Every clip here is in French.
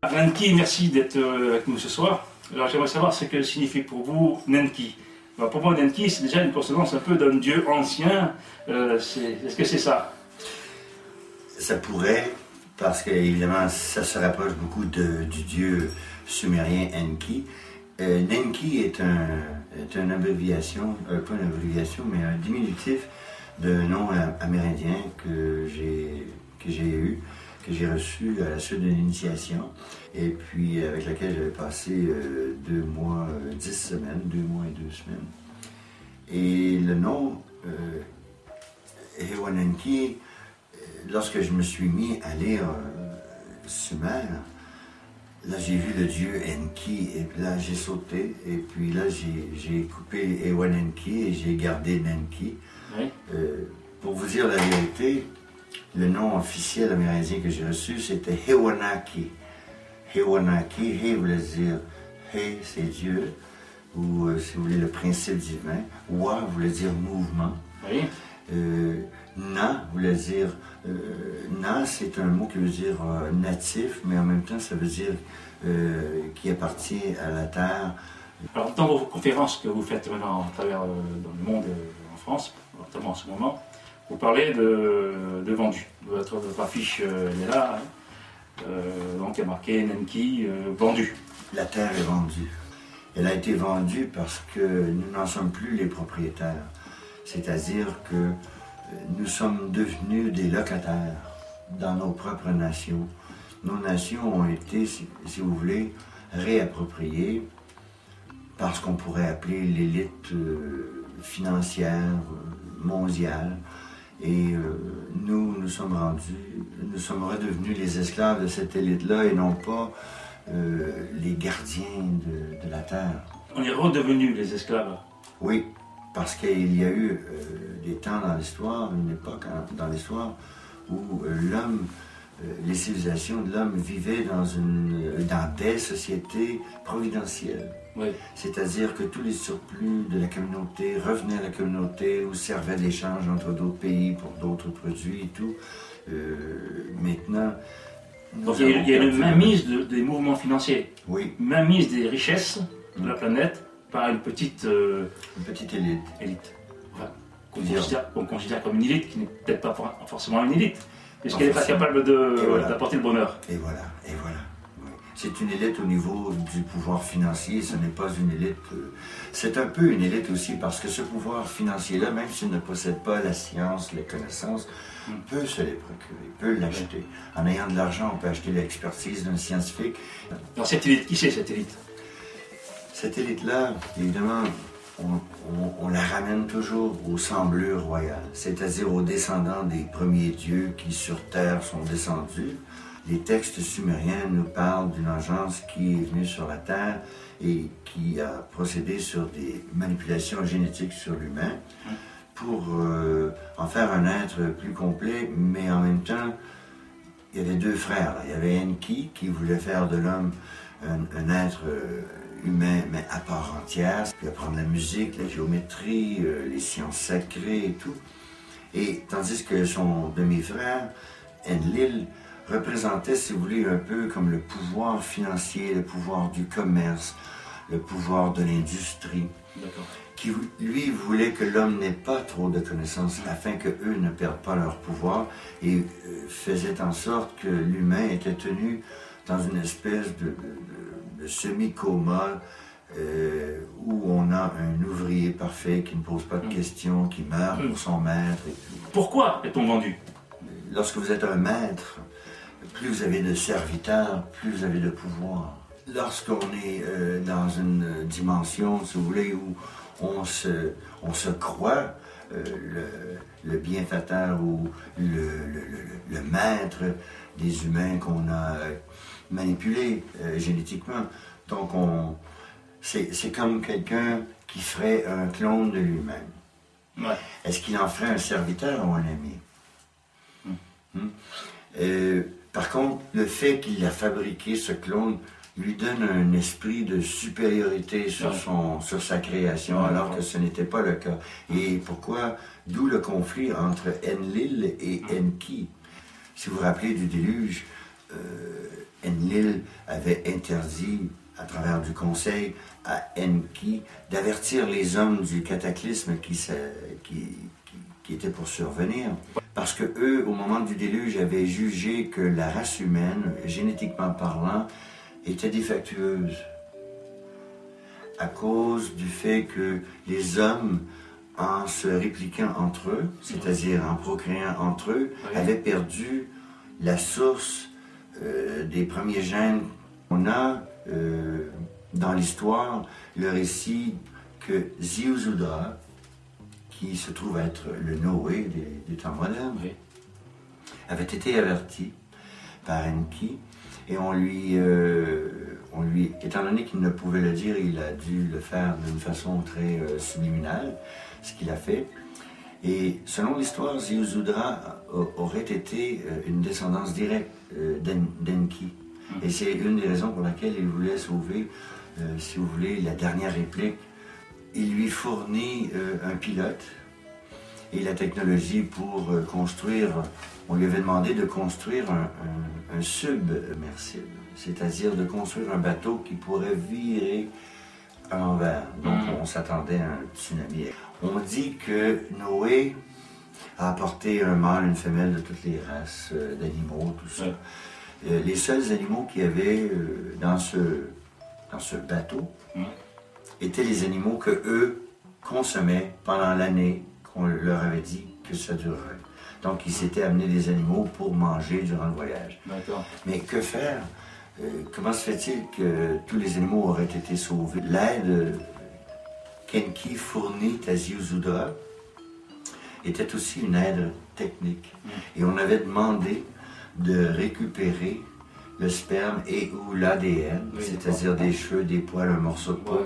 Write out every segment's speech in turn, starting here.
Nenki, merci d'être avec nous ce soir. Alors j'aimerais savoir ce que signifie pour vous Nenki. Alors, pour moi, Nenki, c'est déjà une consonance un peu d'un dieu ancien. Est-ce que c'est ça? Ça pourrait, parce qu'évidemment, ça se rapproche beaucoup du dieu sumérien Enki. Nenki est une abréviation, pas une abréviation, mais un diminutif d'un nom amérindien que j'ai reçu à la suite d'une initiation, et puis avec laquelle j'avais passé 2 mois, 10 semaines, 2 mois et 2 semaines. Et le nom Hewanenki, lorsque je me suis mis à lire Sumer, là j'ai vu le dieu Enki, et puis là j'ai sauté, et puis là j'ai coupé Hewanenki et j'ai gardé Nenki. Oui. Pour vous dire la vérité, le nom officiel amérindien que j'ai reçu, c'était Hewanaki. Hewanaki, He voulait dire He, c'est Dieu, ou si vous voulez, le principe divin. Wa voulait dire mouvement. Oui. Na voulait dire. Na, c'est un mot qui veut dire natif, mais en même temps, ça veut dire qui appartient à la terre. Alors, dans vos conférences que vous faites maintenant à travers dans le monde, en France, notamment en ce moment, vous parlez de vendu. Votre affiche, elle est là. Donc, il y a marqué Nenki, vendu. La terre est vendue. Elle a été vendue parce que nous n'en sommes plus les propriétaires. C'est-à-dire que nous sommes devenus des locataires dans nos propres nations. Nos nations ont été, si vous voulez, réappropriées par ce qu'on pourrait appeler l'élite financière mondiale. Et nous sommes redevenus les esclaves de cette élite-là et non pas les gardiens de la terre. On est redevenus les esclaves. Oui, parce qu'il y a eu des temps dans l'histoire, une époque dans l'histoire où l'homme, les civilisations de l'homme vivaient dans des sociétés providentielles. Oui. C'est-à-dire que tous les surplus de la communauté revenaient à la communauté ou servaient d'échange entre d'autres pays pour d'autres produits et tout. Maintenant, donc il y a une mainmise des mouvements financiers. Oui. Une mainmise des richesses de la planète par une petite élite. Enfin, qu'on considère comme une élite, qui n'est peut-être pas forcément une élite, puisqu'elle n'est pas capable d'apporter le bonheur. Et voilà. Oui. C'est une élite au niveau du pouvoir financier, ce n'est pas une élite... c'est un peu une élite aussi, parce que ce pouvoir financier-là, même s'il ne possède pas la science, les connaissances, peut se les procurer, peut l'acheter. En ayant de l'argent, on peut acheter l'expertise d'un scientifique. Alors cette élite, qui c'est cette élite? Cette élite-là, évidemment, on la ramène toujours aux semblures royales, c'est-à-dire aux descendants des premiers dieux qui sur terre sont descendus. Les textes sumériens nous parlent d'une agence qui est venue sur la terre et qui a procédé sur des manipulations génétiques sur l'humain pour en faire un être plus complet, mais en même temps, il y avait 2 frères. Il y avait Enki qui voulait faire de l'homme un être humain, mais à part entière, puis apprendre la musique, la géométrie, les sciences sacrées et tout. Et tandis que son demi-frère, Enlil, représentait, si vous voulez, un peu comme le pouvoir financier, le pouvoir du commerce, le pouvoir de l'industrie, qui, lui, voulait que l'homme n'ait pas trop de connaissances afin qu'eux ne perdent pas leur pouvoir et faisait en sorte que l'humain était tenu dans une espèce de semi-coma où on a un ouvrier parfait qui ne pose pas de questions, qui meurt pour son maître. Et tout. Pourquoi est-on vendu? Lorsque vous êtes un maître, plus vous avez de serviteurs, plus vous avez de pouvoir. Lorsqu'on est dans une dimension, si vous voulez, où on se croit le bienfaiteur ou le maître des humains qu'on a manipulés génétiquement. Donc, c'est comme quelqu'un qui ferait un clone de lui-même. Ouais. Est-ce qu'il en ferait un serviteur ou un ami? Par contre, le fait qu'il a fabriqué ce clone lui donne un esprit de supériorité sur sa création, alors que ce n'était pas le cas. Et pourquoi? D'où le conflit entre Enlil et Enki. Si vous vous rappelez du déluge, Enlil avait interdit, à travers du conseil, à Enki d'avertir les hommes du cataclysme qui était pour survenir. Parce que eux, au moment du déluge, avaient jugé que la race humaine, génétiquement parlant, était défectueuse. À cause du fait que les hommes, en se répliquant entre eux, c'est-à-dire en procréant entre eux, avaient perdu la source des premiers gènes. On a dans l'histoire le récit que Ziusudra, qui se trouve être le Noé des temps modernes, avait été averti par Enki et on lui, étant donné qu'il ne pouvait le dire, il a dû le faire d'une façon très subliminale, ce qu'il a fait. Et selon l'histoire, Ziusudra aurait été une descendance directe d'Enki. Et c'est une des raisons pour laquelle il voulait sauver, si vous voulez, la dernière réplique. Il lui fournit un pilote et la technologie pour construire. On lui avait demandé de construire un submersible, c'est-à-dire de construire un bateau qui pourrait virer à l'envers. Donc on s'attendait à un tsunami. On dit que Noé a apporté un mâle, une femelle de toutes les races d'animaux, tout ça. Les seuls animaux qu'il y avait dans ce bateau étaient les animaux que eux consommaient pendant l'année qu'on leur avait dit que ça durerait. Donc ils s'étaient amenés des animaux pour manger durant le voyage. Mais que faire? Comment se fait-il que tous les animaux auraient été sauvés? L'aide qu'Enki fournit à Ziusudra était aussi une aide technique. Et on avait demandé de récupérer le sperme et ou l'ADN, c'est-à-dire des cheveux, des poils, un morceau de peau,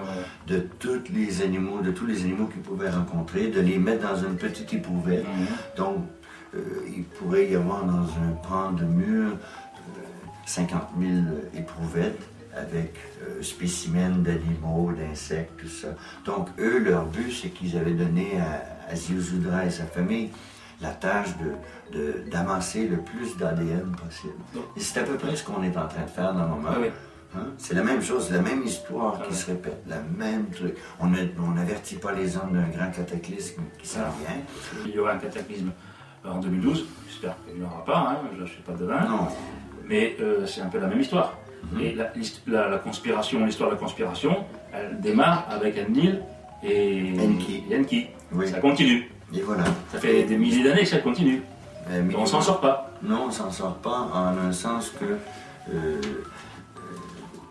de tous les animaux qu'ils pouvaient rencontrer, de les mettre dans une petite éprouvette. Donc, il pourrait y avoir dans un pan de mur 50 000 éprouvettes avec spécimens d'animaux, d'insectes, tout ça. Donc, eux, leur but, c'est qu'ils avaient donné à Ziusudra et sa famille la tâche d'amasser le plus d'ADN possible. Et c'est à peu près ce qu'on est en train de faire dans le moment. Hein? C'est la même chose, la même histoire qui se répète, la même truc. On n'avertit pas les hommes d'un grand cataclysme qui s'en vient. Il y aura un cataclysme en 2012, j'espère qu'il n'y en aura pas, hein, je ne suis pas devin. Non. Mais c'est un peu la même histoire. Et la conspiration, l'histoire de la conspiration, elle démarre avec Enlil et Enki. Oui. Ça continue. Et voilà. Ça fait des milliers d'années que ça continue. On ne s'en sort pas. Non, on ne s'en sort pas en un sens que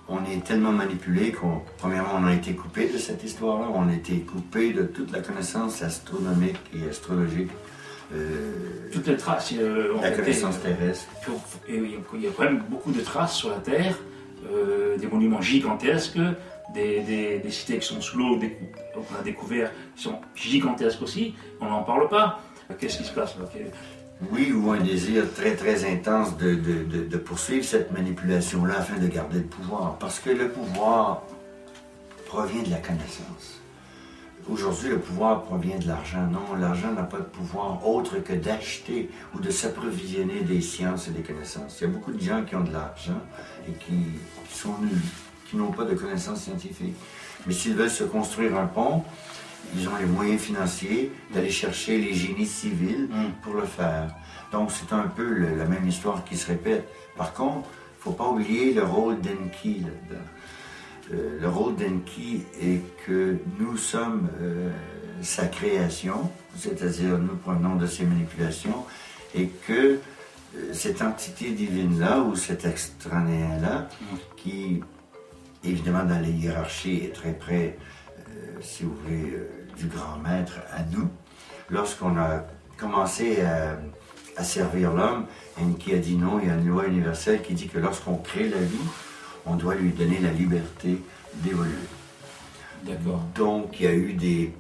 on est tellement manipulé premièrement, on a été coupé de cette histoire-là, on a été coupé de toute la connaissance astronomique et astrologique. Toutes les traces. La connaissance terrestre. Il y a quand même beaucoup de traces sur la Terre, des monuments gigantesques, des cités qui sont sous l'eau, qu'on a découvert, qui sont gigantesques aussi. On n'en parle pas. Qu'est-ce qui se passe là? Oui, ou un désir très très intense de poursuivre cette manipulation-là afin de garder le pouvoir. Parce que le pouvoir provient de la connaissance. Aujourd'hui, le pouvoir provient de l'argent. Non, l'argent n'a pas de pouvoir autre que d'acheter ou de s'approvisionner des sciences et des connaissances. Il y a beaucoup de gens qui ont de l'argent et qui sont nuls, qui n'ont pas de connaissances scientifiques. Mais s'ils veulent se construire un pont, ils ont les moyens financiers d'aller chercher les génies civils pour le faire. Donc c'est un peu la même histoire qui se répète. Par contre, il ne faut pas oublier le rôle d'Enki là-dedans. Le rôle d'Enki est que nous sommes sa création, c'est-à-dire nous provenons de ses manipulations, et que cette entité divine-là, ou cet extranéen-là, qui, évidemment, dans les hiérarchies est très près, si vous voulez, du grand maître à nous, lorsqu'on a commencé à servir l'homme, Enki a dit non, il y a une loi universelle qui dit que lorsqu'on crée la vie, on doit lui donner la liberté d'évoluer. D'accord. Donc, il y a eu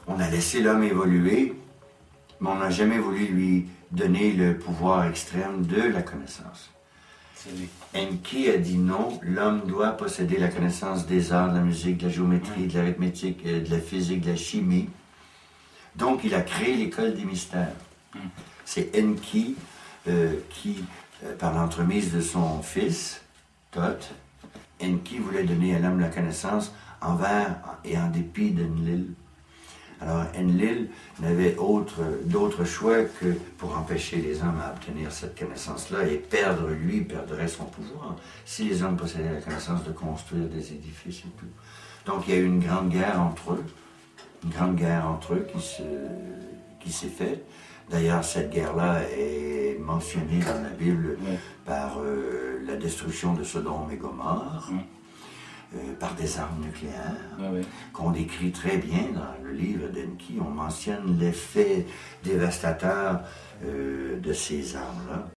on a laissé l'homme évoluer, mais on n'a jamais voulu lui donner le pouvoir extrême de la connaissance. Enki a dit non, l'homme doit posséder la connaissance des arts, de la musique, de la géométrie, de l'arithmétique, de la physique, de la chimie. Donc, il a créé l'école des mystères. C'est Enki qui par l'entremise de son fils, Thoth, Enki voulait donner à l'homme la connaissance envers et en dépit d'Enlil. Alors Enlil n'avait d'autre choix que pour empêcher les hommes à obtenir cette connaissance-là et lui perdrait son pouvoir si les hommes possédaient la connaissance de construire des édifices et tout. Donc il y a eu une grande guerre entre eux, qui s'est faite. D'ailleurs, cette guerre-là est mentionnée dans la Bible par la destruction de Sodome et Gomorrhe. Par des armes nucléaires, qu'on décrit très bien dans le livre d'Enki. On mentionne l'effet dévastateur de ces armes-là.